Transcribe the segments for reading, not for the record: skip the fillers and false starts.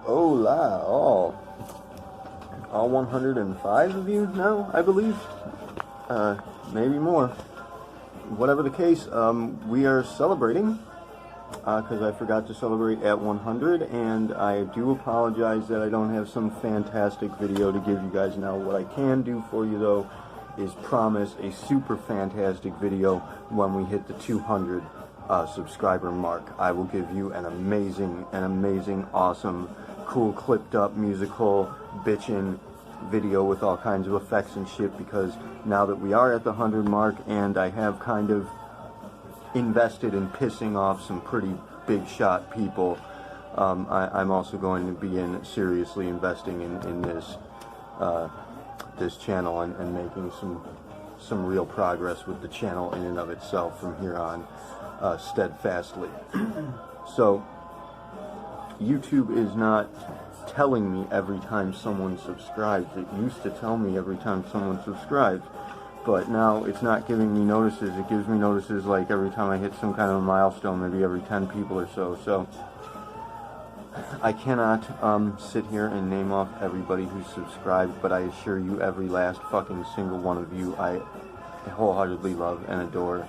Hola, all 105 of you now, I believe. Maybe more. Whatever the case, we are celebrating, because I forgot to celebrate at 100, and I do apologize that I don't have some fantastic video to give you guys now. What I can do for you, though, is promise a super fantastic video when we hit the 200 subscriber mark. I will give you an amazing, awesome, cool, clipped up, musical, bitchin' video with all kinds of effects and shit, because now that we are at the 100 mark and I have kind of invested in pissing off some pretty big shot people, I'm also going to be seriously investing in this this channel and making some real progress with the channel in and of itself from here on, steadfastly. So YouTube is not telling me every time someone subscribes. It used to tell me every time someone subscribed, but now it's not giving me notices. It gives me notices like every time I hit some kind of a milestone, maybe every 10 people or so. So I cannot sit here and name off everybody who's subscribed, but I assure you, every last fucking single one of you I wholeheartedly love and adore,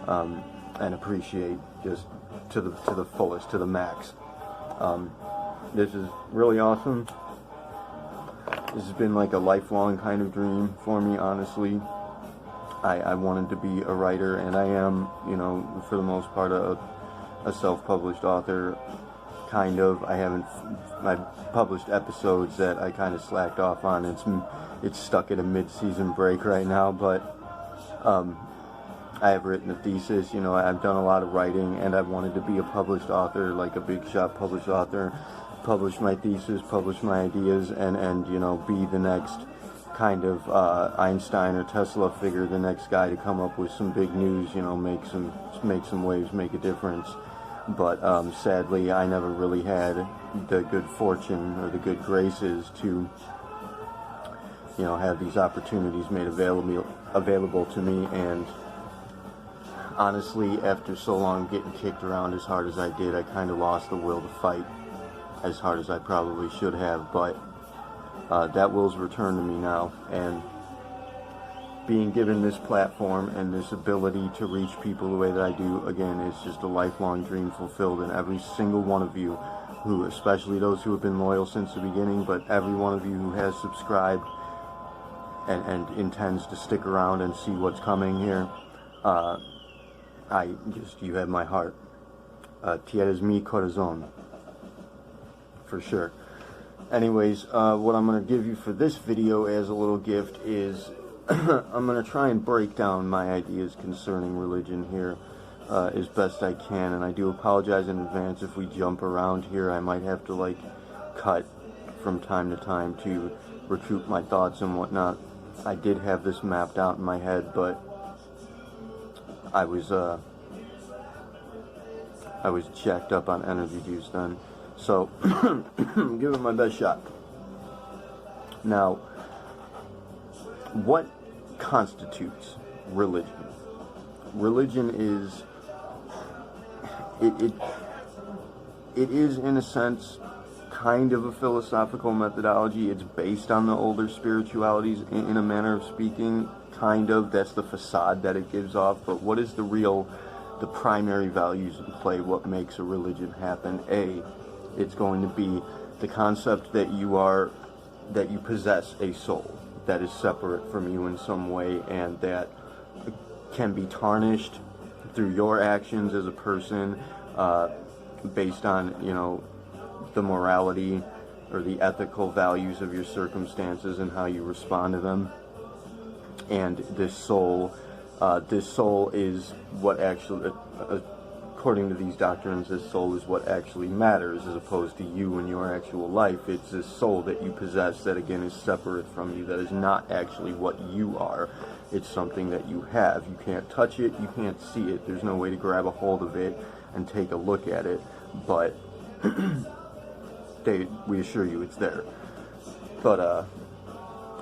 and appreciate just to the fullest, to the max. This is really awesome. This has been like a lifelong kind of dream for me, honestly. I wanted to be a writer, and I am, you know, for the most part, a self-published author, kind of. I published episodes that I kind of slacked off on. It's stuck at a mid-season break right now, but I have written a thesis, you know, I've done a lot of writing, and I've wanted to be a published author, like a big shot published author, publish my thesis, publish my ideas, and you know, be the next kind of Einstein or Tesla figure, the next guy to come up with some big news, you know, make some waves, make a difference. But sadly, I never really had the good fortune or the good graces to, you know, have these opportunities made available to me. And honestly, after so long getting kicked around as hard as I did, I kind of lost the will to fight as hard as I probably should have. But that will's returned to me now, and being given this platform and this ability to reach people the way that I do, again, it's just a lifelong dream fulfilled. And every single one of you who, especially those who have been loyal since the beginning, but every one of you who has subscribed and intends to stick around and see what's coming here, you have my heart. Tienes mi corazón, for sure. Anyways, what I'm going to give you for this video as a little gift is I'm going to try and break down my ideas concerning religion here as best I can, and I do apologize in advance if we jump around here. I might have to like cut from time to time to recoup my thoughts and whatnot. I did have this mapped out in my head, but I was jacked up on energy juice then, so give it my best shot. Now, what constitutes religion? Religion is, it is in a sense kind of a philosophical methodology. It's based on the older spiritualities in a manner of speaking, kind of. That's the facade that it gives off. But what is the primary values in play? What makes a religion happen? It's going to be the concept that you possess a soul that is separate from you in some way, and that can be tarnished through your actions as a person, based on, you know, the morality or the ethical values of your circumstances and how you respond to them. And this soul is what actually, according to these doctrines, this soul is what actually matters, as opposed to you and your actual life. It's this soul that you possess that, again, is separate from you, that is not actually what you are. It's something that you have. You can't touch it, you can't see it, there's no way to grab a hold of it and take a look at it, but we assure you it's there. But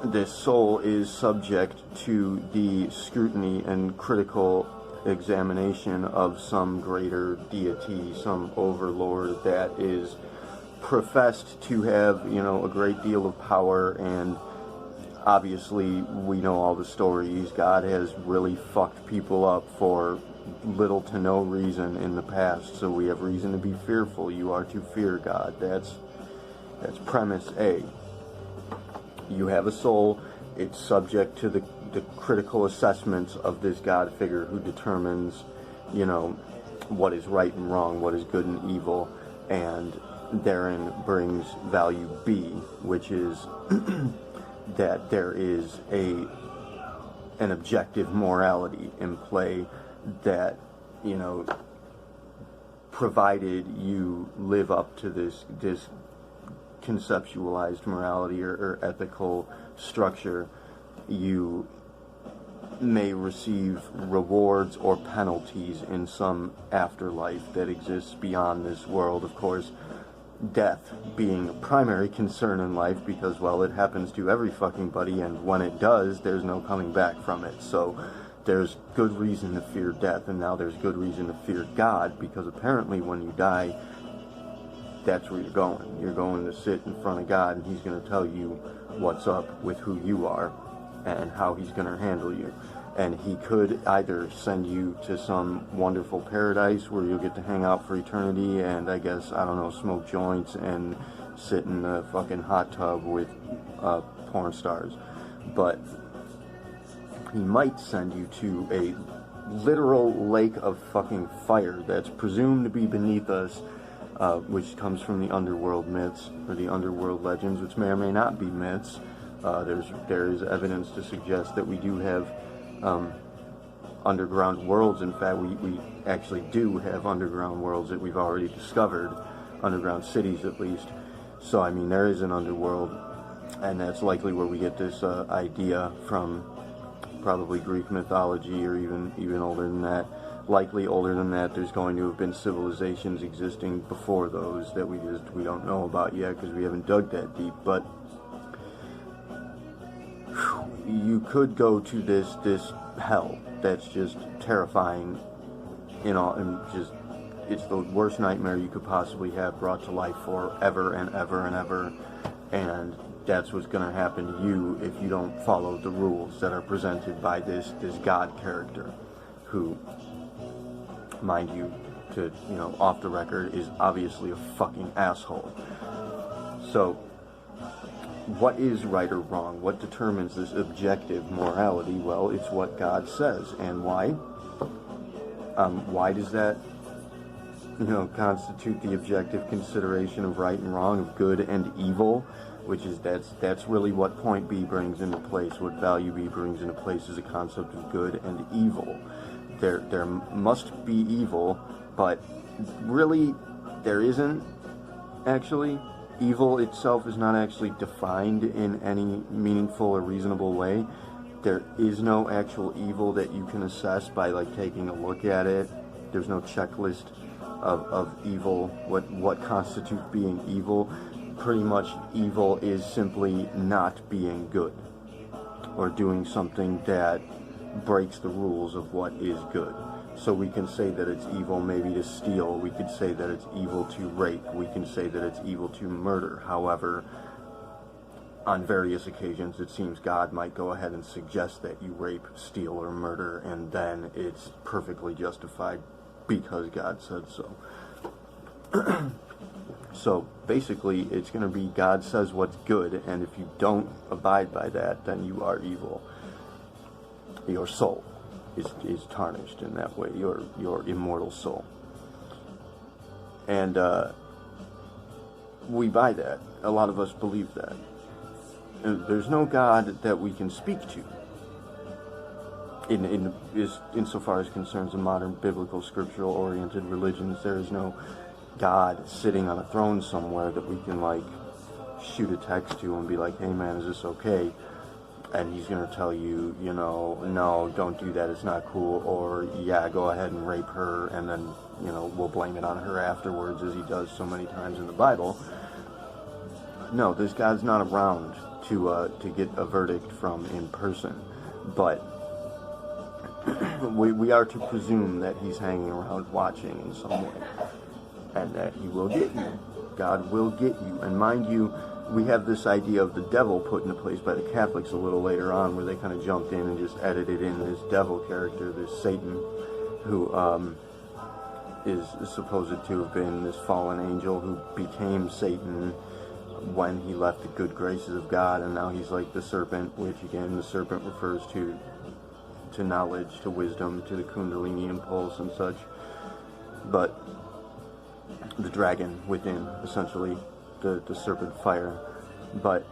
this soul is subject to the scrutiny and critical examination of some greater deity, some overlord that is professed to have, a great deal of power, and obviously we know all the stories. God has really fucked people up for little to no reason in the past, so we have reason to be fearful. You are to fear God. That's premise A. You have a soul. It's subject to the critical assessments of this God figure who determines, what is right and wrong, what is good and evil, and therein brings value B, which is that there is an objective morality in play that, provided you live up to this conceptualized morality or ethical structure, you may receive rewards or penalties in some afterlife that exists beyond this world. Of course, death being a primary concern in life, because, well, it happens to every fucking buddy, and when it does, there's no coming back from it. So there's good reason to fear death, and now there's good reason to fear God, because apparently when you die, that's where you're going. You're going to sit in front of God, and he's going to tell you what's up with who you are and how he's going to handle you. And he could either send you to some wonderful paradise where you'll get to hang out for eternity and, I guess, I don't know, smoke joints and sit in a fucking hot tub with porn stars. But he might send you to a literal lake of fucking fire that's presumed to be beneath us, which comes from the underworld myths, or the underworld legends, which may or may not be myths. There is evidence to suggest that we do have underground worlds. In fact, we actually do have underground worlds that we've already discovered, underground cities at least. So, I mean, there is an underworld, and that's likely where we get this idea from, probably Greek mythology, or even older than that. Likely older than that. There's going to have been civilizations existing before those that we don't know about yet, because we haven't dug that deep. But you could go to this hell that's just terrifying, and just, it's the worst nightmare you could possibly have brought to life forever and ever and ever, and that's what's going to happen to you if you don't follow the rules that are presented by this God character, who, mind you, to, off the record, is obviously a fucking asshole. So, what is right or wrong? What determines this objective morality? Well, it's what God says. And why? Why does that, constitute the objective consideration of right and wrong, of good and evil? Which is, that's really what point B brings into place, what value B brings into place, is a concept of good and evil. There must be evil, but really there isn't actually. Evil itself is not actually defined in any meaningful or reasonable way. There is no actual evil that you can assess by, like, taking a look at it. There's no checklist of evil, what constitutes being evil. Pretty much evil is simply not being good, or doing something that breaks the rules of what is good. So we can say that it's evil maybe to steal, we could say that it's evil to rape, we can say that it's evil to murder. However, on various occasions it seems God might go ahead and suggest that you rape, steal, or murder, and then it's perfectly justified because God said so. So basically it's going to be God says what's good, and if you don't abide by that, then you are evil. Your soul is tarnished in that way, your immortal soul. And we buy that. A lot of us believe that. And there's no God that we can speak to insofar as concerns the modern biblical scriptural oriented religions. There is no God sitting on a throne somewhere that we can, like, shoot a text to and be like, hey man, is this okay? And he's going to tell you, no, don't do that, it's not cool, or yeah, go ahead and rape her, and then, we'll blame it on her afterwards, as he does so many times in the Bible. No, this God's not around to get a verdict from in person, but we are to presume that he's hanging around watching in some way, and that he will get you. God will get you. And mind you, we have this idea of the devil put into place by the Catholics a little later on, where they kind of jumped in and just edited in this devil character, this Satan, who is supposed to have been this fallen angel who became Satan when he left the good graces of God, and now he's like the serpent, which again, the serpent refers to knowledge, to wisdom, to the Kundalini impulse and such. But the dragon within, essentially, the serpent fire. But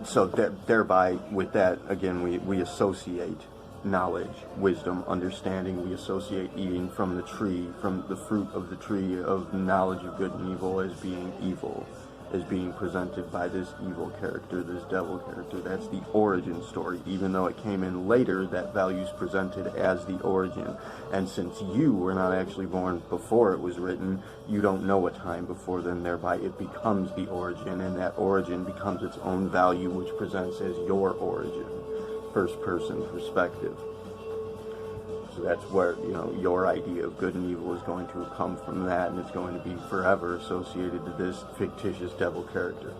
so thereby, with that, again, we associate knowledge, wisdom, understanding. We associate eating from the tree, from the fruit of the tree of knowledge of good and evil, as being evil, as being presented by this evil character, this devil character. That's the origin story. Even though it came in later, that value is presented as the origin. And since you were not actually born before it was written, you don't know a time before then, thereby it becomes the origin, and that origin becomes its own value, which presents as your origin, first person perspective. So that's where, your idea of good and evil is going to come from that, and it's going to be forever associated to this fictitious devil character.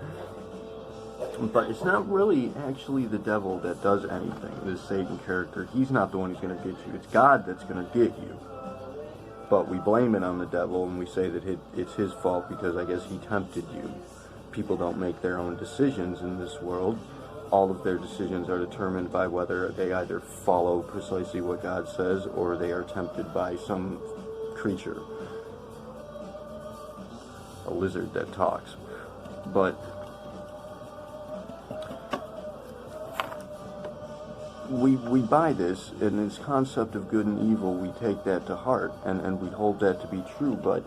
But it's not really actually the devil that does anything, this Satan character. He's not the one who's going to get you. It's God that's going to get you. But we blame it on the devil, and we say that it's his fault because I guess he tempted you. People don't make their own decisions in this world. All of their decisions are determined by whether they either follow precisely what God says or they are tempted by some creature, a lizard that talks. But we buy this, and this concept of good and evil, we take that to heart, and we hold that to be true, but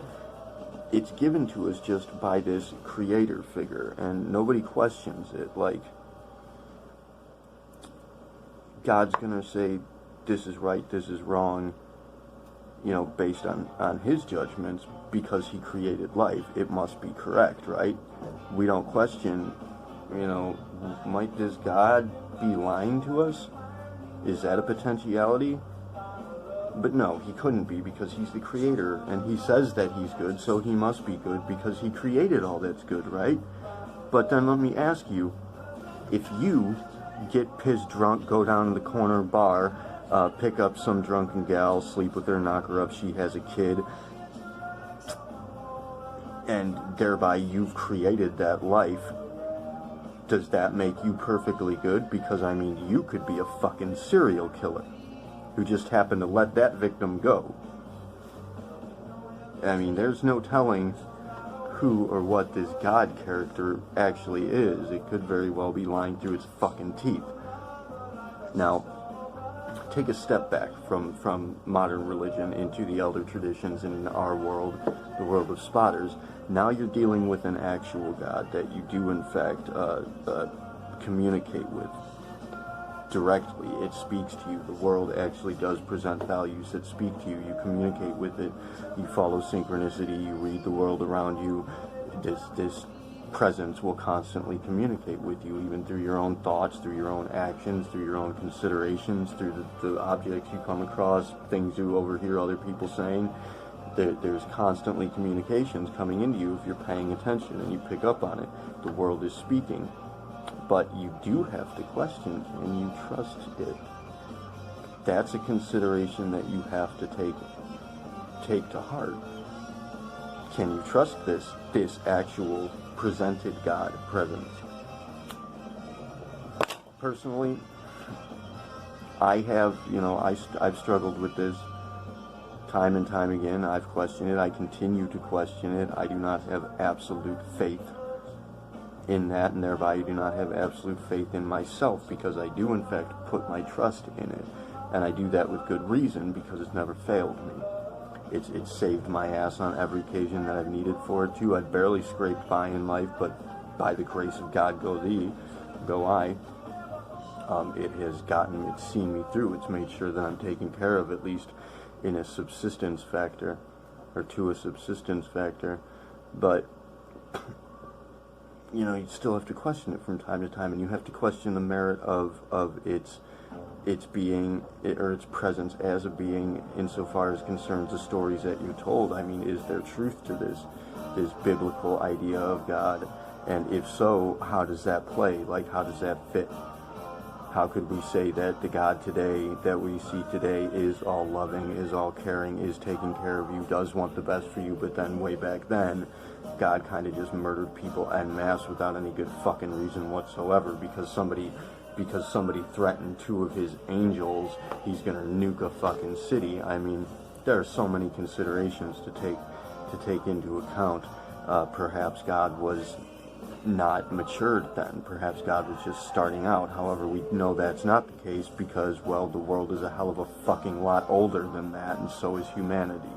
it's given to us just by this creator figure, and nobody questions it. Like, God's going to say, this is right, this is wrong, based on his judgments, because he created life. It must be correct, right? We don't question, might this God be lying to us? Is that a potentiality? But no, he couldn't be, because he's the creator, and he says that he's good, so he must be good, because he created all that's good, right? But then let me ask you, if you get pissed drunk, go down to the corner bar, pick up some drunken gal, sleep with her, knock her up, she has a kid, and thereby you've created that life, does that make you perfectly good? Because, you could be a fucking serial killer who just happened to let that victim go. There's no telling who or what this God character actually is. It could very well be lying through its fucking teeth. Now, take a step back from modern religion into the elder traditions in our world, the world of spotters. Now you're dealing with an actual God that you do in fact communicate with directly. It speaks to you. The world actually does present values that speak to you. You communicate with it. You follow synchronicity. You read the world around you. This presence will constantly communicate with you, even through your own thoughts, through your own actions, through your own considerations, through the objects you come across, things you overhear other people saying. There's constantly communications coming into you if you're paying attention and you pick up on it. The world is speaking. But you do have to question, can you trust it? That's a consideration that you have to take to heart. Can you trust this actual presented God presence? Personally, I have, I've struggled with this time and time again. I've questioned it. I continue to question it. I do not have absolute faith in that, and thereby I do not have absolute faith in myself, because I do in fact put my trust in it, and I do that with good reason, because it's never failed me. It's saved my ass on every occasion that I've needed for it to. I've barely scraped by in life, but by the grace of God go I. It has it's seen me through. It's made sure that I'm taken care of, at least in a subsistence factor, or to a subsistence factor. But you still have to question it from time to time, and you have to question the merit of its its being, or its presence as a being, insofar as concerns the stories that you told? I mean, is there truth to this biblical idea of God? And if so, how does that play? Like, how does that fit? How could we say that the God today, that we see today, is all loving, is all caring, is taking care of you, does want the best for you, but then way back then, God kind of just murdered people en masse without any good fucking reason whatsoever, because somebody threatened two of his angels, he's gonna nuke a fucking city. I mean, there are so many considerations to take into account. Perhaps God was not matured then. Perhaps God was just starting out. However, we know that's not the case because, well, the world is a hell of a fucking lot older than that, and so is humanity.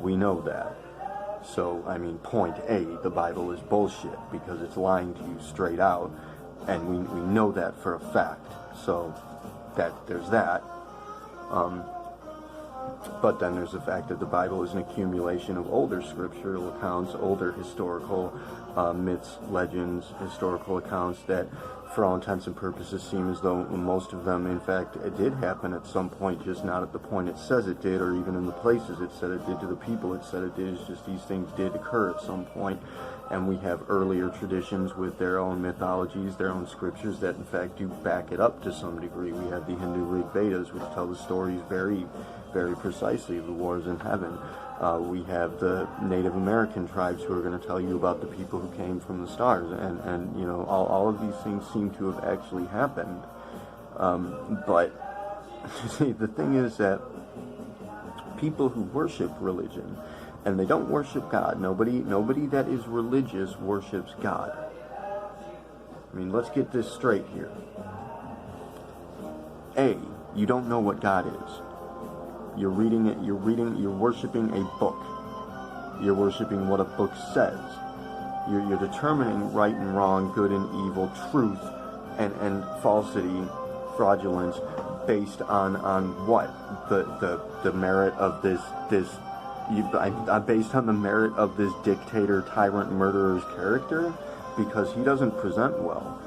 We know that. So, I mean, point A, the Bible is bullshit because it's lying to you straight out, and we know that for a fact. So, there's that. But then there's the fact that the Bible is an accumulation of older scriptural accounts, older historical myths, legends, historical accounts that, for all intents and purposes, seem as though most of them, in fact, it did happen at some point, just not at the point it says it did, or even in the places it said it did, to the people it said it did. It's just these things did occur at some point, and we have earlier traditions with their own mythologies, their own scriptures that, in fact, do back it up to some degree. We have the Hindu Rig Vedas, which tell the stories very, very precisely of the wars in heaven. We have the Native American tribes who are going to tell you about the people who came from the stars, and you know, all of these things seem to have actually happened. But see, the thing is that people who worship religion, and they don't worship God. Nobody that is religious worships God. I mean, let's get this straight here. A, you don't know what God is. You're reading it, you're worshiping a book. You're worshiping what a book says. You're determining right and wrong, good and evil, truth and falsity, fraudulence, based on what? The merit of this based on the merit of this dictator, tyrant, murderer's character? Because he doesn't present well.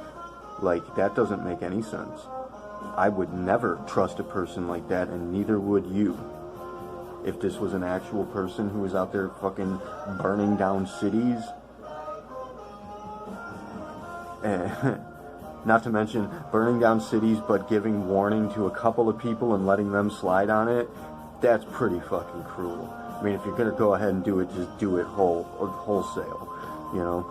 Like, that doesn't make any sense. I would never trust a person like that, and neither would you. If this was an actual person who was out there fucking burning down cities, not to mention burning down cities but giving warning to a couple of people and letting them slide on it, that's pretty fucking cruel. I mean, if you're gonna go ahead and do it, just do it wholesale, you know.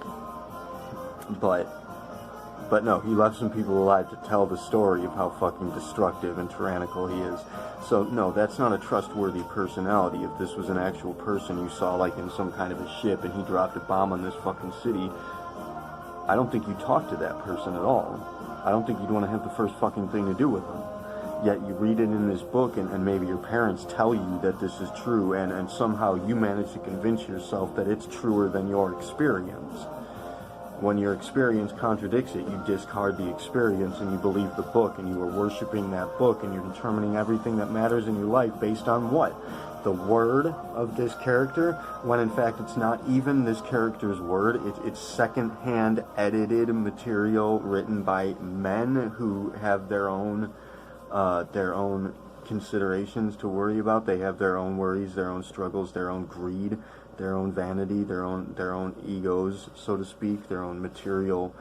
But no, he left some people alive to tell the story of how fucking destructive and tyrannical he is. So no, that's not a trustworthy personality. If this was an actual person you saw like in some kind of a ship and he dropped a bomb on this fucking city, I don't think you'd talk to that person at all. I don't think you'd want to have the first fucking thing to do with him. Yet you read it in this book, and maybe your parents tell you that this is true, and somehow you manage to convince yourself that it's truer than your experience. When your experience contradicts it, you discard the experience and you believe the book, and you are worshiping that book, and you're determining everything that matters in your life based on what? The word of this character, when in fact it's not even this character's word. It's second-hand edited material written by men who have their own considerations to worry about. They have their own worries, their own struggles, their own greed, their own vanity, their own egos, so to speak, their own material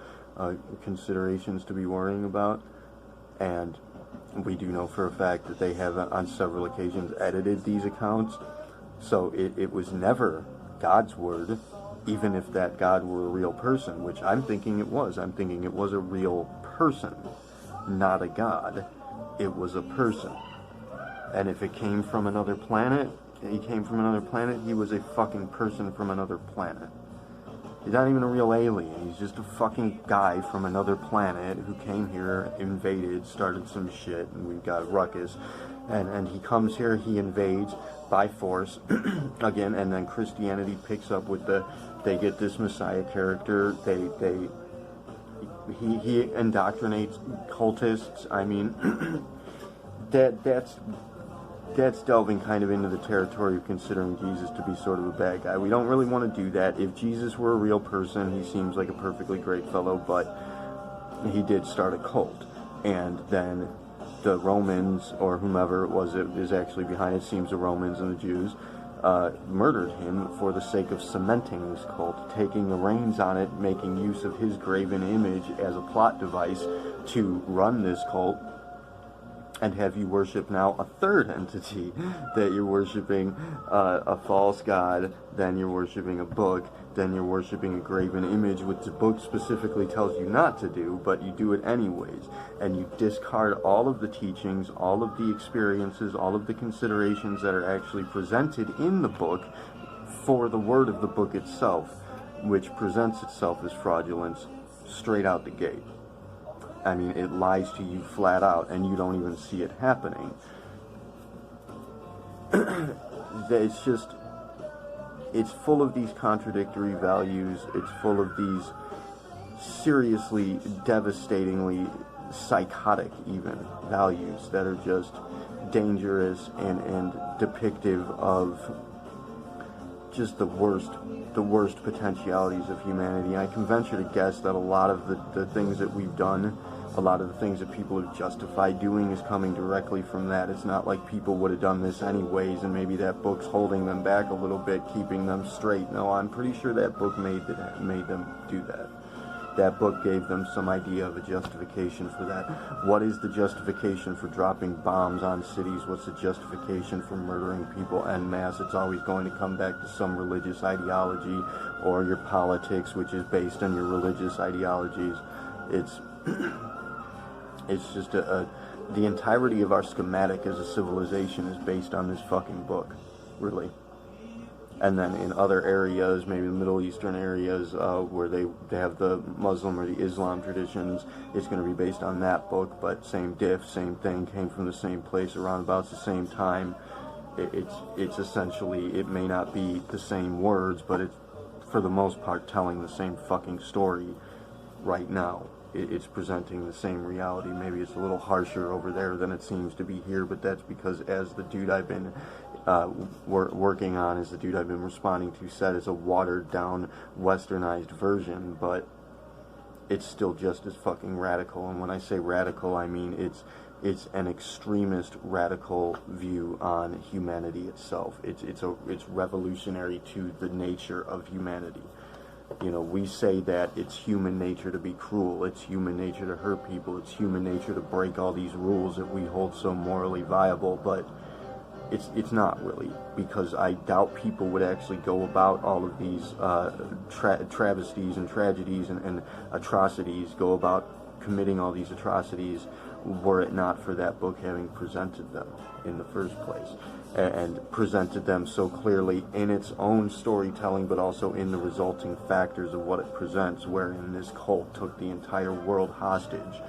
considerations to be worrying about. And we do know for a fact that they have on several occasions edited these accounts. So it was never God's word, even if that God were a real person, which I'm thinking it was. I'm thinking it was a real person, not a God. It was a person. And if it came from another planet, he was a fucking person from another planet. He's not even a real alien. He's just a fucking guy from another planet who came here, invaded, started some shit, and we've got a ruckus. And he comes here, he invades by force, again, and then Christianity picks up with they get this Messiah character, he indoctrinates cultists. I mean, that's delving kind of into the territory of considering Jesus to be sort of a bad guy. We don't really want to do that. If Jesus were a real person, he seems like a perfectly great fellow, but he did start a cult. And then the Romans, or whomever it was that is actually behind it, seems the Romans and the Jews, murdered him for the sake of cementing this cult, taking the reins on it, making use of his graven image as a plot device to run this cult, and have you worship now a third entity, that you're worshiping a false god, then you're worshiping a book, then you're worshiping a graven image, which the book specifically tells you not to do, but you do it anyways, and you discard all of the teachings, all of the experiences, all of the considerations that are actually presented in the book for the word of the book itself, which presents itself as fraudulence straight out the gate. I mean, it lies to you flat out, and you don't even see it happening. It's just, it's full of these contradictory values. It's full of these seriously, devastatingly psychotic, even, values that are just dangerous and depictive of just the worst potentialities of humanity. I can venture to guess that a lot of the things that we've done, a lot of the things that people have justified doing, is coming directly from that. It's not like people would have done this anyways, and maybe that book's holding them back a little bit, keeping them straight. No, I'm pretty sure that book made them do that. That book gave them some idea of a justification for that. What is the justification for dropping bombs on cities? What's the justification for murdering people en masse? It's always going to come back to some religious ideology, or your politics, which is based on your religious ideologies. It's just the entirety of our schematic as a civilization is based on this fucking book, really. And then in other areas, maybe the Middle Eastern areas, where they have the Muslim or the Islam traditions, it's going to be based on that book, but same diff, same thing, came from the same place around about the same time. It's essentially, it may not be the same words, but it's, for the most part, telling the same fucking story right now. It's presenting the same reality. Maybe it's a little harsher over there than it seems to be here, but that's because, as the dude I've been working on, as the dude I've been responding to said, is a watered down, westernized version, but it's still just as fucking radical. And when I say radical, I mean it's an extremist radical view on humanity itself. It's revolutionary to the nature of humanity. You know, we say that it's human nature to be cruel, it's human nature to hurt people, it's human nature to break all these rules that we hold so morally viable, but it's not really, because I doubt people would actually go about all of these travesties and tragedies and atrocities, go about committing all these atrocities, were it not for that book having presented them in the first place, and presented them so clearly in its own storytelling, but also in the resulting factors of what it presents, wherein this cult took the entire world hostage